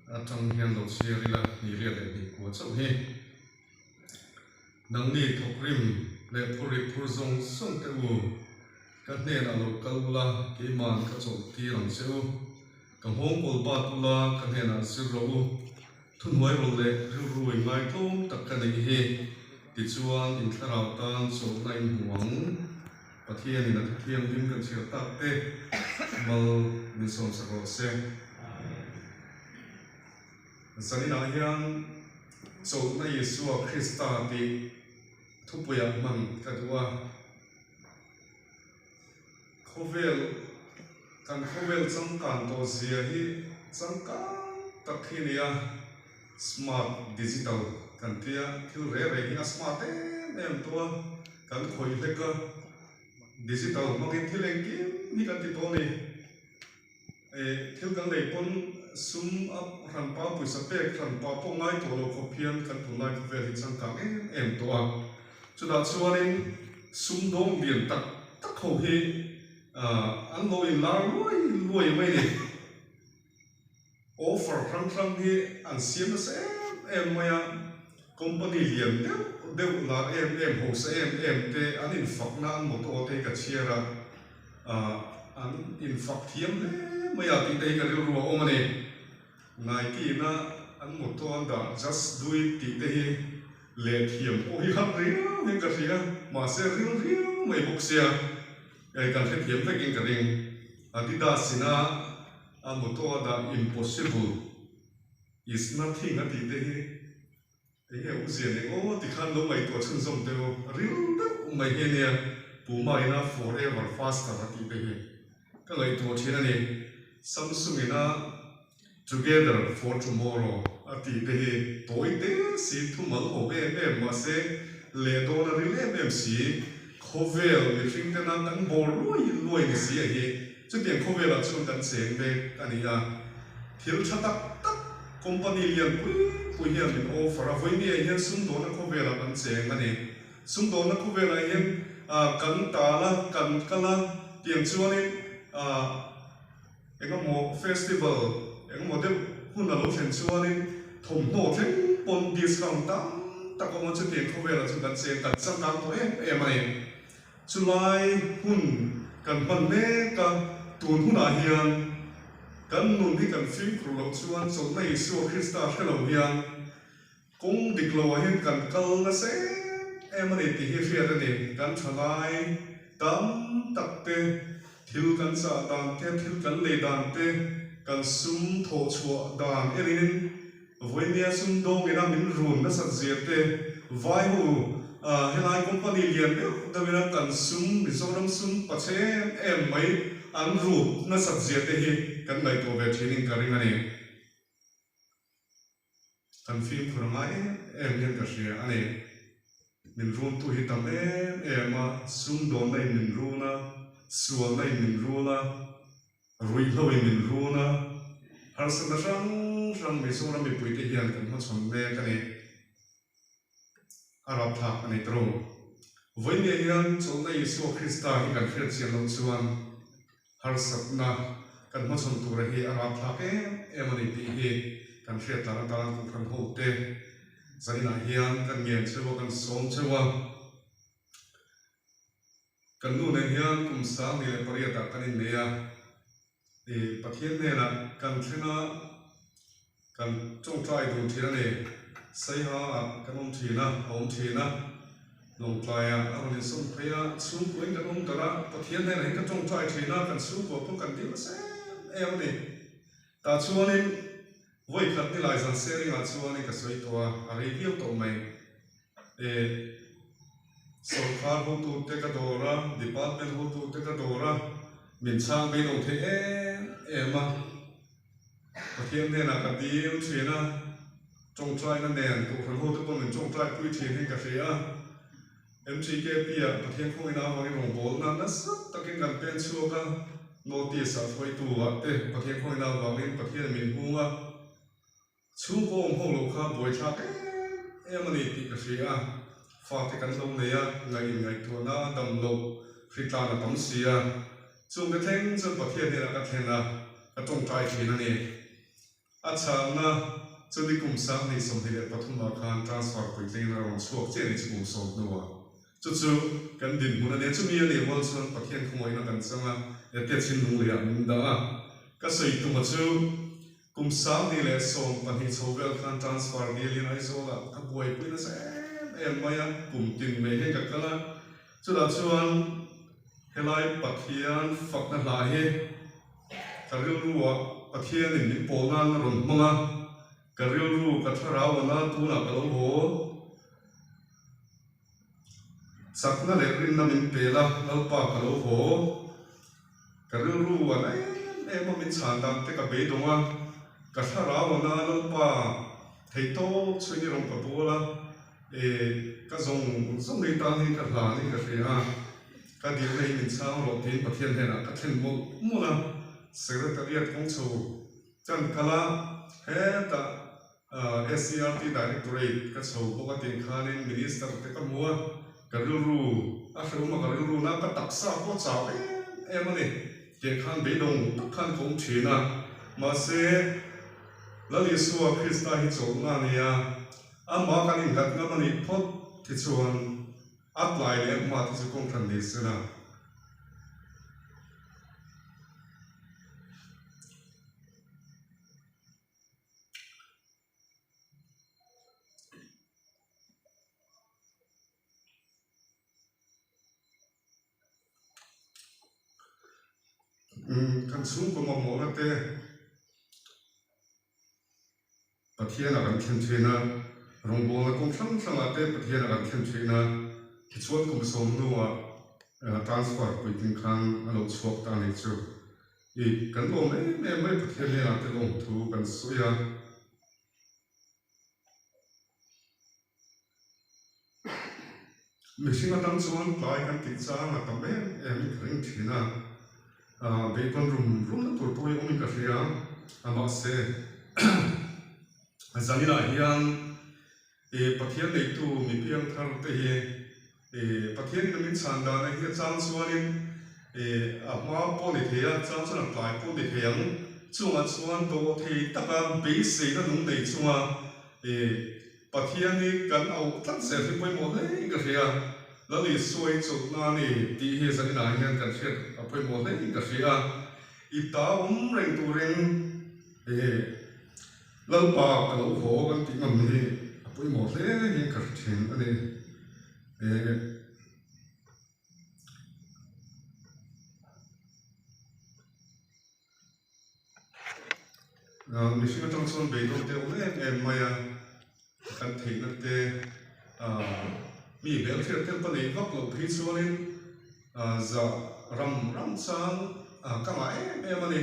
trong hiền lộ chia là ni liệt để bị của châu hi nang ni thok rim le puri purzong song te u kan ne na lo kalula ki man ka chong ti rang seu kan hong kol ba tula kan ne na sir ro u thun hoi ro le ru ru ngai tom tak kan ni hi ti chuan in tharau tan so nai huang pathian in a thiam dim kan sia tak te mal min som sa ro se sanina hian so na Yesu Krista ti thupuya man kadua khovel changkan to zia hi changkan takhinia smart digital kan tia thil re hi smart em to kan khoi leka digital mangin thileng ki ni kan ti to ni thil kan nei pon sum up ran pa puisa pek ran pa po ngai to lo kopian kan tunai ko vel changkan em to a chuda chuanin sum dong bian tak kho hi an lo in lar loi mai ni offer ram hi an siam se em maya company liam de la em ho se em te an in fak na an mo to te ka chiara an in fak thiam le maya ti te ka ru ro o mani ngai ki na an mo to an da just do it ti te hi le thiam o hi ham ri he ka ria ma se ri mai bok sia ai kan the thiam te king ka ring adidas sina an mo to da impossible is nothing ati te hi he u sia ne o ti khan lo mai to chun som te o ri mai he ne pu mai na forever faster ati te hi ka lai to thina ni Samsung ina together for tomorrow ati te hi toi te si thu mal ho em ma se le do na ri em si khovel mi thing te na tan bor loi ni si hi chu tiang khovel a chun kan seng be ani a thil thatak tak company lian pui hian min offer a voi ni hian sum do na khovel a kan seng ani sum do na khovel a hian kan ta la kan kala tiang chuanin engamo festival engamo de hun a lo thlen chuanin thom no thlen pon discount tam tako mo chu tiang khovel a chu kan seng kan sang kan to em ani chulai hun kan man ne ka tun hun a hian kan nun hi kan film kru lo chuan so na Yesu Krista hello hian kong diklo hian kan kal na se em ani ti hi ria ni kan thalai tam tak te thil kan sa dan te thil kan le dan te kan sum tho chua dan erin voinia sum dong ina min run na sat zia te vai hu helai company lian da vina kan sum mizoram sum pache em mai an ru na sat zia te hi kan ngai to ve training karing ani kan film phurmai em hian ka ria ani min run tu hi tam em ma sum don nei min runa sual nei min runa rui hloi min runa har sa na rang mizoram mi pui te hian kan ma chon me ka ni arab thak ani tro voi ne hian chon na Yesu Krista hi kan hriat chian lo chuan har satna kan ma chon tu ra hi arab thak em ani ti hi kan hriat ta ku khan ho te zanina hian kan ngen chewa kan som chewa kan nu ne hian kum sa ni le pariya ta kan in leya pathian ne na kan thina kan chong trai du thira ne sai ha kan thina hom thina long playa aron sum phaya su kuin kan tara pathian ne na kan chong trai thina kan su ko kan ti se em ni ta chuanin voi khat ni lai san sharing a chuanin ka soi to a review to mai सरकार हो तो ते का दौरा डिपार्टमेंट हो तो ते का दौरा मिंचांग भी नोटे एमा पथियम ने ना कदीम छेना चोंगचाई ना नेन को खन हो तो पन min चोंगचाई पुई छेने का शेया MCK पिया पथियम को इना वांगे रोंग बोल ना नस तकिनกันเป็นชัวका notice आ foi tu आ ते पथियम को इना वांगे पथियम min हुआ chu ko ho lo kha boi tha emani ti ka Sheya Fate kan long leya ngai to na dam lo frita na tam sia chung ke theng chu pathian ne ka thena ka tong tai thina ni achang na chuni kum sang ni som hi le pathum khan transfer pui tling na ron chuak che ni chu som nuwa chu kan din mun ne chu mi ne wal chuan pathian khumoi na kan changa ya te chin lung le min da ka sei tu ma chu kum sang ni le som pan hi chovel khan transfer ni lin ai zo la ka boi pui na sa em maya kum tin me he ka kala chu da chuan helai pathian fak na la he karil ruwa pathian in pona na ron manga karil ru ka tharaw na tu na kalo ho sakna le rin na min pela lalpa kalo ho karil ru wa na em min chan dam te ka be donga ka tharaw na lalpa theito chuni ron ka bola ka zong ni ta ni ka hla ni ka ria ka dir nei min chang ro tin pathian he na ka thlen mo na secretariat kong chu chan kala he ta SCRT directorate ka chu ko ka tin khanin minister te ka mua karil ru a hruma karil ru na ka taksa ko chaw em ani ke khan be dong tak khan kong thina ma se lali suwa krista hi chu na nia ama kan in gat na mani phot thi chuan apply le ma thi chu kong than ni sena kan chung ko mo na te pathian a kan thlen thina rong bo na kong thang thang a te pathian a kan thlen thina ki chuan kum som nuwa transfer pui tin khan alo chuak ta ni chu kan lo me pathian ne na te long thu kan suya mishing a tang chuan tlai kan ti chang a tam em ring thina be kon rum na tur pui omi ka hria ama se zanina hian pathian nei tu mi piang thar te hi pathian in min chan da na hi chang chuanin ama po ni thea chang chang tlai po ni theang chunga chuan to thei taka be se na nung nei chunga pathian ni kan au tlan se hi poi mo le ka hria lali suai chu na ni ti hi zanina hian kan hriat a poi mo le ka hria ita reng tu reng lalpa kalo ho kan ti ngam ni apoi mo hle ni ka thin ani mishing atang chuan be dong te em maya kan thei na te mi bel thir tel pa nei vak lo phi chuanin za ram chang ka ma em ani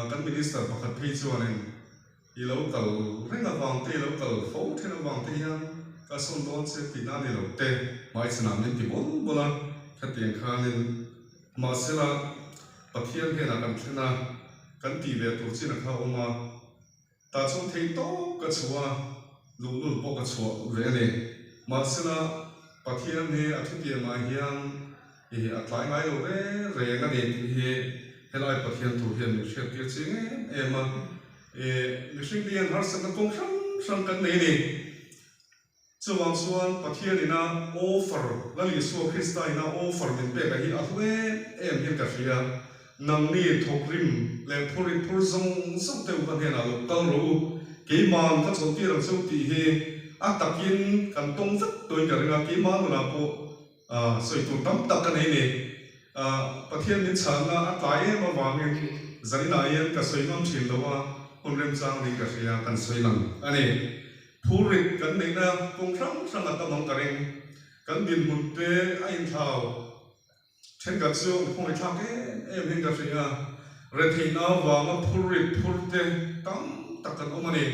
kan minister pakhat phi chuanin i local renga wang te local fo thena wang te hian ka son don se tina ni lo te mai chana min ti bol bola khatiang khanin ma sela pathian he na kan thena kan ti ve tur china kha oma ta chung thei to ka chuwa lulu po ka chuwa ve ne ma sela pathian he athuti ma hian atlai mai lo re nga ne hi helai pathian tu hian mi hriat tir ching ema mishing lian har sa kong sang kan nei ni chuwang chuan pathian ina offer lali su krista ina offer min pe ka hi a hwe em hian ka hria nang ni thokrim le phurin phur zong te u kan hena lo kal ro ke man ka chon ti rang chu ti hi a takin kan tong zat toin ka ringa ke man na po soi tu tam tak kan nei ni pathian min chana a tlai ma wangin zanina yan ka soi ngam thin lowa onrem chang ni ka hria kan soi lang ani phurit kan nei na kong sang atamang ka ring kan bin mun te a in thau chen ka chu khong ai thak em hin ka hria re theina wanga phurit phurte tam tak kan omani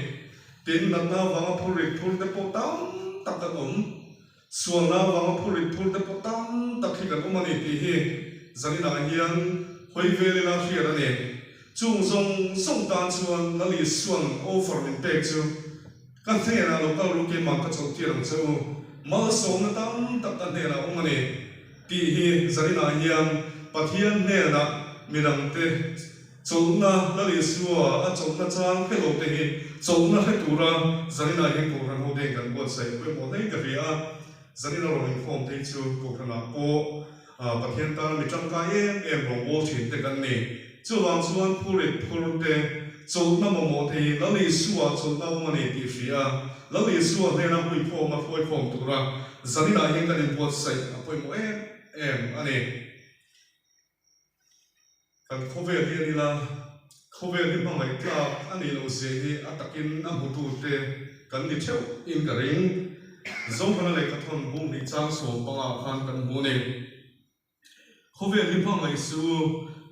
tin na wanga phurit phurte po tam tak kan om suana wanga phurit phurte po tam tak hi kan omani ti hi zanina hian hoi vele la hria ra ne chung zong song tan chuan lali suan offer min pek chu kan the na lo ka lu ke ma ka chok ti rang chu mal som na tam tak kan ne na omani ti hi zanina hian pathian ne na minang te chona la le suwa a chona chang phelo te hi chona he tura zanina he ko ran ho de kan bo sai pe mo nei ka ria zanina ro inform te chu ko khana ko pathian ta mi chang ka em ro wo thin te kan ni chu wang chuan phur te chona mo mo te la le suwa chona mo ne ti ria la le suwa ne na hui phom ma phoi phom tura zanina he kan bo sai a poi mo em ani kan khover hi ni la khover hi ma mai tla ani lo se hi atakin a mutu te kan ni theu in ka ring zong kana le ka thon bung ni chang so panga khan kan mu ne khover hi ma mai su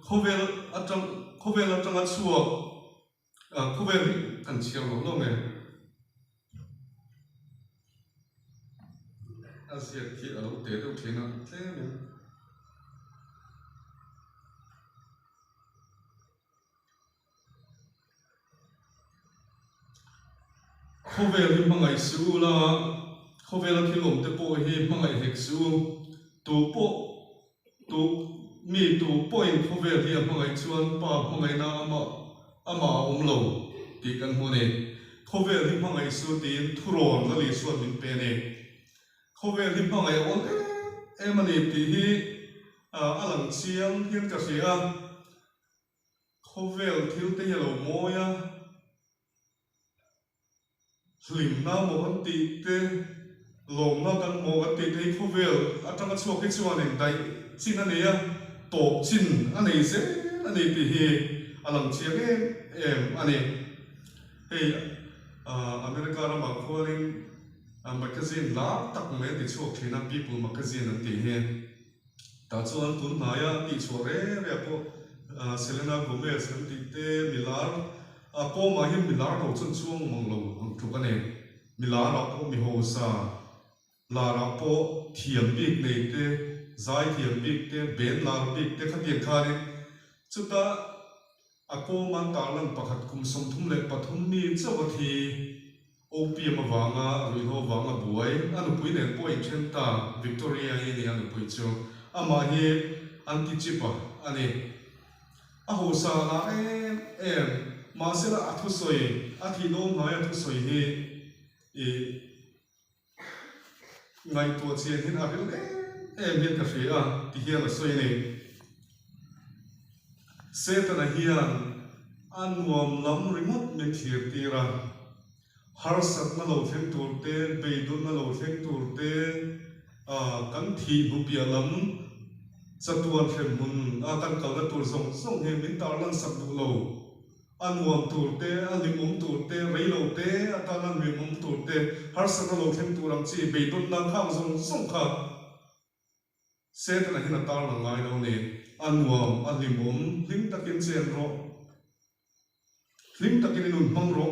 khover atang a chuo khover kan chiang lo lo ne asia ki a lo te do thina tle ne khover hi mangai su la khover thi lom te po hi mangai hek su tu mi tu po in khover hi mangai chuan pa mangai na ama lo ti kan mu ne khover hi mangai su tin thuron la li suan min pe ne khover hi mangai on emani ti hi alang chiang hian ka sia khover thil te yelo moya hlim na mo kan ti te lom na kan mo kan ti te khovel atang a chuak hi chuan in dai chin ani a top chin ani se ani ti hi alang chiang em ani hei America ra ma kholin magazine la tak me ti chuak thina people magazine an ti he ta chuan tun na ya ti chore re po Selena Gomez kan ti te Milar po ma hi Milar lo chun chuang mang lo thu ka ne Milar ra po mi ho sa la ra po thiam bik nei te zai thiam bik te ben la bik te kha tian kha ne chuta ako man tar lan pakhat kum som thum le pathum mi chawathi OPM awanga ruiho wanga buai anu pui nen po in chen ta Victoria hi ni anu pui chu ama hi anti chipa ani a ho sa na em ma se la athu soi athi do na ya thu soi hi e ngai to chen hin a bil em hian ka fia ti hian a soi nei se ta na hian anuam lam rimot me thir tira har sat na lo thleng tur te beidun na lo thleng tur te kan thi bu pia lam chatuan thlem mun kan kal na tur zong zong he min tar lan sak du lo anuam tur te alimum tur te reilo te atalan rimum tur te har sat na lo thleng turam chi beidun na khang zong zong kha se ta na hin tar lang ngai lo ne anuam alimum hlim takin chen ro hlim takin nun mang ro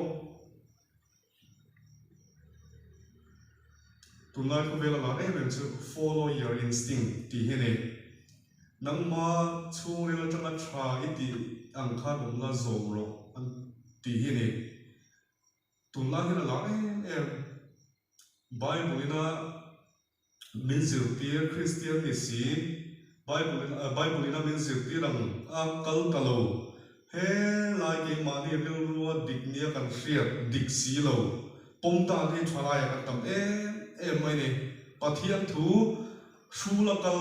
tunai ko vela la em chu follow your instinct ti hene nangma chungri la tanga tha iti angkha dum la zom ro an ti hene tunla hena la em bible ina minzir ti christian ni si bible ina minzir ti rang kal talo he lai ke mani bil ruwa diknia kan fiat diksi lo pomta ni thalai kan tam mai ne pathian thu shula kal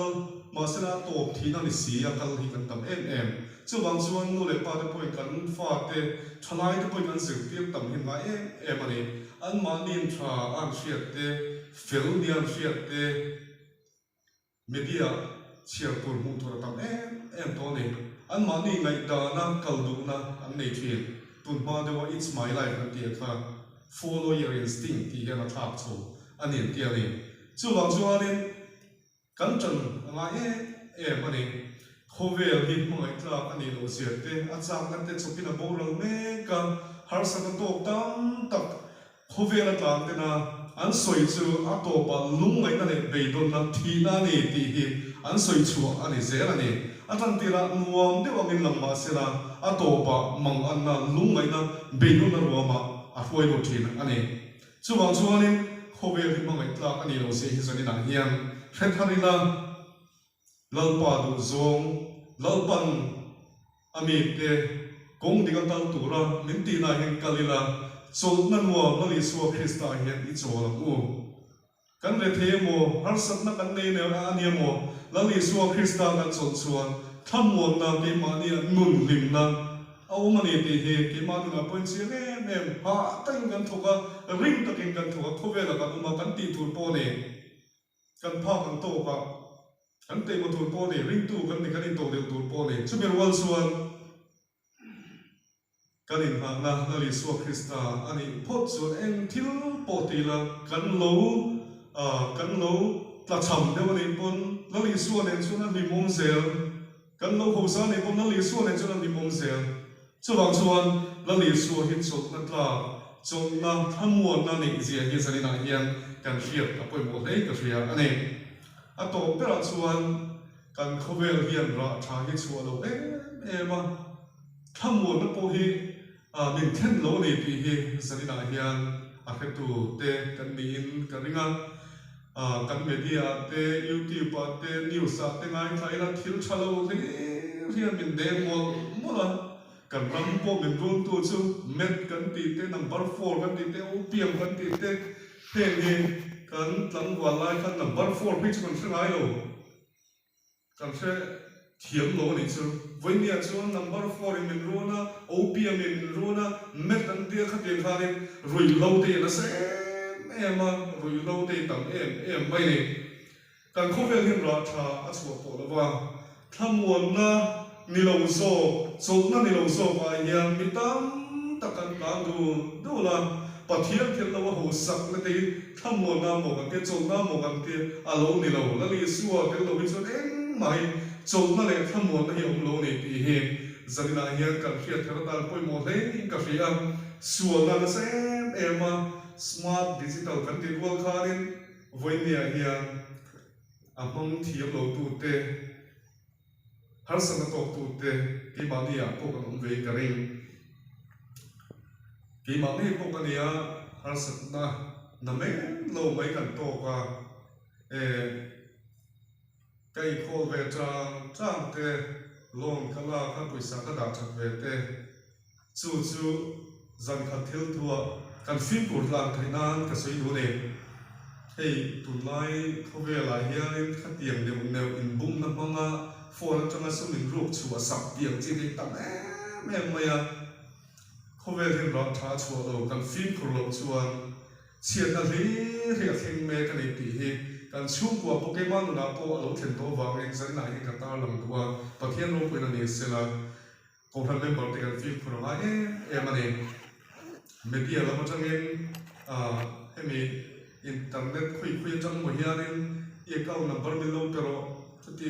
masala top thina ni si akal hi kan tam em chuwang chuan nu le pa te poi kan fa te thalai te poi kan zir ti tam hin ma em ani an manin tha an fiat te fel nian fiat te media chiar tur mu tur tam em to ne an mani ngai da na kal du na an nei thin tun ma de wa it's my life na ti kha follow your instinct ti ga na thak chu anin ti ani chuwang chuanin kan chan anga em ani khovel hi mangai tla ani lo siate achang na te chupina boral me ka har sa to tam tak khovel atlang te na an soi chu atopa lungai na le beidon na thina ni ti hi an soi chu ani zera ni atan tira nuam de wangin langma sela atopa mang an na lungai na beidon na ruama a foi lo thina ani chuwang chuanin khovel hi mangai tla ani lo se hi zani na hian Fetharila lalpa du zong lalpan ami te kong di kan tal tura minti na hen kalila sol na nuwa na li suwa Krista hen i cholam u kan re the mo har sat na kan nei ne ani mo la li suwa Krista kan chon chuan thamon na ke mani nun lim na au mani ti he ke ma na point si me ha tan kan thoka ring takin kan thoka khowela kan ma kan ti thur po ne kan pha kan to ka kan te mo thur po ne ring tu kan ni kan in to de tur po ne chu ber wal suan kan in ha na la li suwa Krista ani phot chuan eng thil po ti la kan lo tla cham de ni pon la li suwa nen chu na ni mom zel kan lo ho sa ni pon la li suwa nen chu na ni mom zel chu bang chuan la li suwa hin chot na tla chong na thamuan na ni zia hi zani na hian kan hiat a poi mo hlei ka hria ani a to pera chuan kan khovel hian ra tha hi chu lo ema thamuan na po hi min khen lo nei pi hi zani na hian a khetu te kan min kan ringa kan media te YouTube te news te ngai thai na thil thalo hi hian min de mo la kan ram po min run tu chu met kan ti te number 4 kan ti te opium kan ti te he ni kan tlang wa lai kan number 4 pi chu kan ngai lo kan se thiam lo ni chu voi nia chu number 4 in min runa opium in runa met kan ti kha te kha ni rui lo te na se ema rui lo te tam em mai ni kan khovel hin ra tha a chu po lo wa thamuan na ni lo so na ni lo so ba yang mi tam takan ka du la pathian thel lo ho sak na te thamuan na mo kan te chol na mo kan te a lo ni lo la li suwa te lo bi chon eng mai chol na le thamuan na hi om lo ni ti he zanina hian kan hriat thar dal poi mo hle ka hria suwa na se ema smart digital kan ti wal kharin voinia hian among thiam lo tu te har sana tok tu te ki mania po kan um ve karing ki mani po kan ya har satna na me lo mai kan to ka kai khol ve trang te lon kala kha puisa ka da thak ve te chu zan kha thil thua kan film pur lang thainan ka soi du ne hei tunlai khove la hian khatiang de neu in bum na manga phone changa sumin ruk chua sak piang chi ti tam em maya khovel hin ram tha chua lo kan film pur lo chuan chiat na hi ria thing me kan ni ti hi kan chung kwa Pokemon na po lo then to wang eng san na hi ka ta lang tua pathian ro pui na ni sela ko than member te kan film pur ma em ani media la ma changin hemi internet khui chang mo hianin account number mi lo pero khati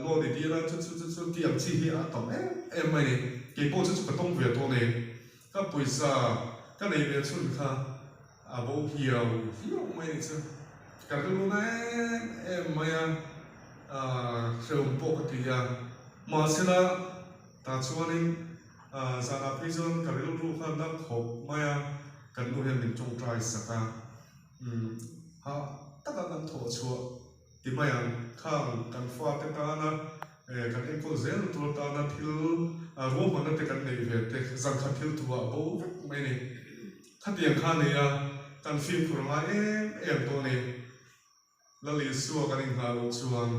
lo ni ti la chu ti am chi hi a tom em mai ni ke po chu ka tong ve to ne ka puisa ka nei ve chun kha a bo hiao mai ni chu ka lu na em mai seum po ka ti ya ma sila ta chuanin zana prison ka lu kha na khop maya kan nu hian min chong trai saka ha taka kan tho chua ti mayan khang kan fa te ta na kan en ko zel tu ta na thil ro ma na te kan nei ve te zan kha thil tu wa bo mai ni khatiang kha ne ya kan film phur ma em to ne la li suwa kan in ha lo chuan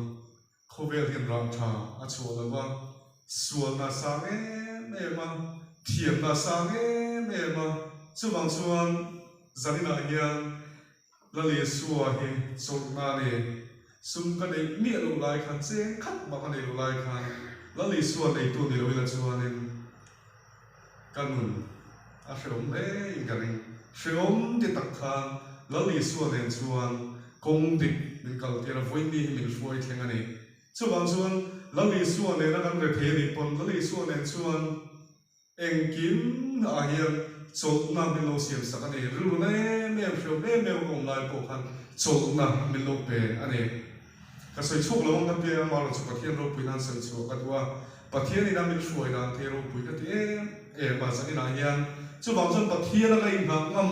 khovel hian ram tha a chua la wa suwa na sa ma thiam na sa ma chu bang chuan zanina hian la li suwa hi chol na ne sum ka nei mi lo lai khan che khat ma ka nei lo lai khan la li suwa nei tu ni lo la chuan in kanun a shom in ka ring shom ti tak khan la li suwa nen chuan kong dik min kal ti ra voi ni min foi thleng ani chu bang chuan la li suwa ne na kan re the ni pon la li suwa nen chuan engkim a hian chol na min lo siam sak ani ru ne me shom me kong lai po khan chol na min lo pe ani ka soi chuk lo na pe ma lo chu pathian ro puinan san chu ka tua pathian ina min shuai na the ro pui ka ti ma zani na hian chu bang chuan pathian la in ngam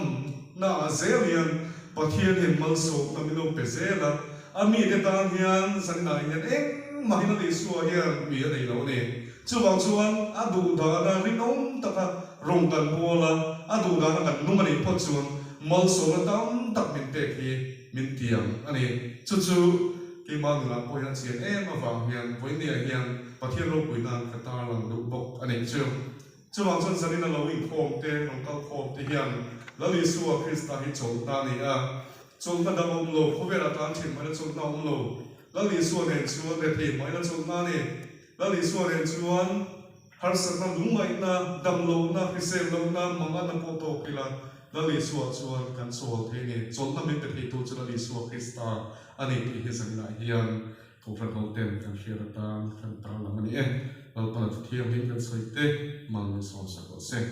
na zelian pathian hin mal so na min lo pe zela ami de ta hian zani na hian mai na li suwa hian mi a nei lo ne chuwang chuan adu dana rinom taka rong kan bola adu dana kan numani po chuan mal so na tam tak min te hi min tiang ani chu ki ma na po yan chen awang hian poinia hian pathian ro puina kata lang du bok ani chuwang chuan sanina lo ing khom te rong kal khom te hian lali suwa krista hi chol ta ni a chol ta dam lo khobera tan thin mai chol na lo lali suwa ne chuan le the mai na chol na ni lali suwa ne chuan har sakna lungmai na damlo na fisel lo na mama na poto kila lali suwa chuan kan sol the ni chol na min te tu chu lali suwa krista ani ti hi sanina hian ko fra ko tem kan share ta kan ta la mani e al pa thiam hi kan soite mang so sa ko se